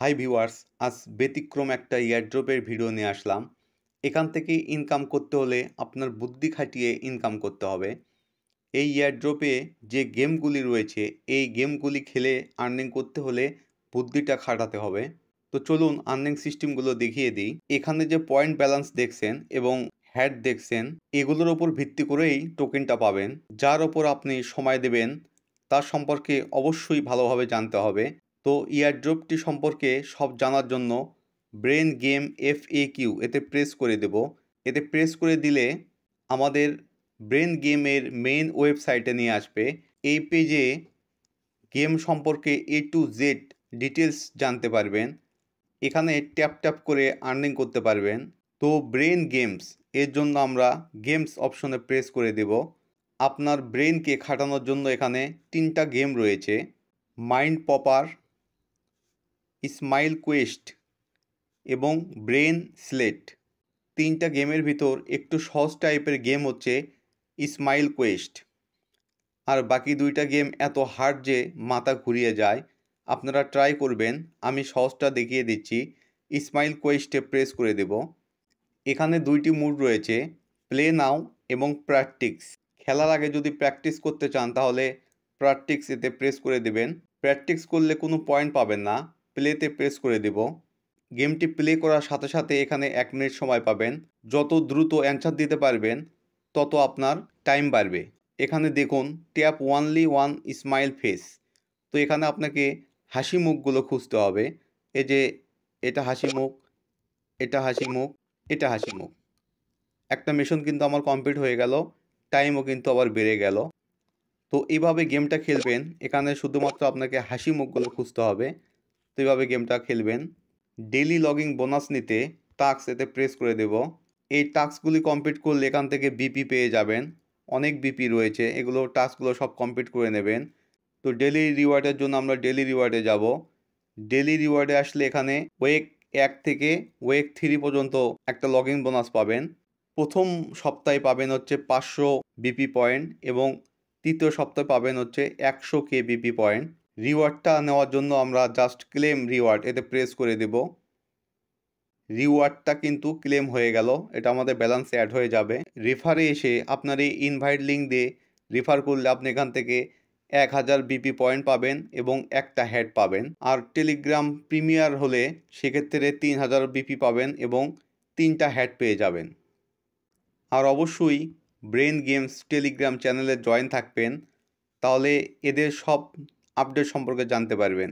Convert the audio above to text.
Hi viewers, আজ ব্যতিক্রম একটা এয়ারড্রপের ভিডিও নিয়ে আসলাম। এখান থেকে ইনকাম করতে হলে আপনার বুদ্ধি খাটিয়ে ইনকাম করতে হবে। এই এয়ারড্রপে যে গেমগুলি রয়েছে, এই গেমগুলি খেলে আর্নিং করতে হলে বুদ্ধিটা খাটাতে হবে। তো চলুন আর্নিং সিস্টেমগুলো দেখিয়ে দিই। এখানে যে পয়েন্ট ব্যালেন্স দেখছেন এবং হ্যাড দেখছেন, এগুলোর ওপর ভিত্তি করেই টোকেনটা পাবেন। যার ওপর আপনি সময় দেবেন তার সম্পর্কে অবশ্যই ভালোভাবে জানতে হবে। তো এয়ারড্রপটি সম্পর্কে সব জানার জন্য ব্রেন গেম FAQ এতে প্রেস করে দেব। এতে প্রেস করে দিলে আমাদের ব্রেন গেমের মেইন ওয়েবসাইটে নিয়ে আসবে। এই পেজে গেম সম্পর্কে A to Z ডিটেলস জানতে পারবেন। এখানে ট্যাপ ট্যাপ করে আর্নিং করতে পারবেন। তো ব্রেন গেমস এর জন্য আমরা গেমস অপশনে প্রেস করে দেব। আপনার ব্রেনকে খাটানোর জন্য এখানে 3টা গেম রয়েছে: মাইন্ড পপার, স্মাইল কোয়েস্ট এবং ব্রেন স্লেট। 3টা গেমের ভিতর একটু সহজ টাইপের গেম হচ্ছে স্মাইল কোয়েস্ট, আর বাকি 2টা গেম এত হার্ড যে মাথা ঘুরিয়ে যায়। আপনারা ট্রাই করবেন। আমি সহজটা দেখিয়ে দিচ্ছি। স্মাইল কোয়েস্টে প্রেস করে দেব। এখানে 2টি মোড রয়েছে, প্লে নাও এবং প্র্যাকটিস। খেলার আগে যদি প্র্যাকটিস করতে চান তাহলে প্র্যাকটিস এতে প্রেস করে দেবেন। প্র্যাকটিস করলে কোনো পয়েন্ট পাবেন না, প্লেতে প্রেস করে দেব। গেমটি প্লে করার সাথে সাথে এখানে 1 মিনিট সময় পাবেন। যত দ্রুত অ্যান্সার দিতে পারবেন তত আপনার টাইম বাড়বে। এখানে দেখুন tap only one smile face. তো এখানে আপনাকে হাসি মুখগুলো খুঁজতে হবে। এই যে এটা হাসি মুখ, এটা হাসি মুখ, এটা হাসি মুখ। একটা মিশন কিন্তু আমার কমপ্লিট হয়ে গেল, টাইমও কিন্তু আবার বেড়ে গেল। তো এইভাবে গেমটা খেলবেন। এখানে শুধুমাত্র আপনাকে হাসি মুখগুলো খুঁজতে হবে। তো এইভাবে গেমটা খেলবেন। ডেইলি লগিং বোনাস নিতে টাস্ক এতে প্রেস করে দেব। এই টাস্কগুলি কমপ্লিট করলে এখান থেকে বিপি পেয়ে যাবেন। অনেক বিপি রয়েছে, এগুলো টাস্কগুলো সব কমপ্লিট করে নেবেন। তো ডেইলি রিওয়ার্ডের জন্য আমরা ডেইলি রিওয়ার্ডে যাব। ডেইলি রিওয়ার্ডে আসলে এখানে ওয়েক 1 থেকে ওয়েক 3 পর্যন্ত একটা লগইন বোনাস পাবেন। প্রথম সপ্তাহে পাবেন হচ্ছে 500 বিপি পয়েন্ট এবং তৃতীয় সপ্তাহে পাবেন হচ্ছে 100k বিপি পয়েন্ট। রিওয়ার্ডটা নেওয়ার জন্য আমরা জাস্ট ক্লেম রিওয়ার্ড এতে প্রেস করে দেব। রিওয়ার্ডটা কিন্তু ক্লেম হয়ে গেল, এটা আমাদের ব্যালেন্সে অ্যাড হয়ে যাবে। রেফারে এসে আপনার এই ইনভাইট লিঙ্ক দিয়ে রেফার করলে আপনি এখান থেকে 1000 বিপি পয়েন্ট পাবেন এবং একটা হেড পাবেন। আর টেলিগ্রাম প্রিমিয়ার হলে সেক্ষেত্রে 3000 বিপি পাবেন এবং 3টা হেড পেয়ে যাবেন। আর অবশ্যই ব্রেন গেমস টেলিগ্রাম চ্যানেলে জয়েন থাকবেন, তাহলে এদের সব আপডেট সম্পর্কে জানতে পারবেন।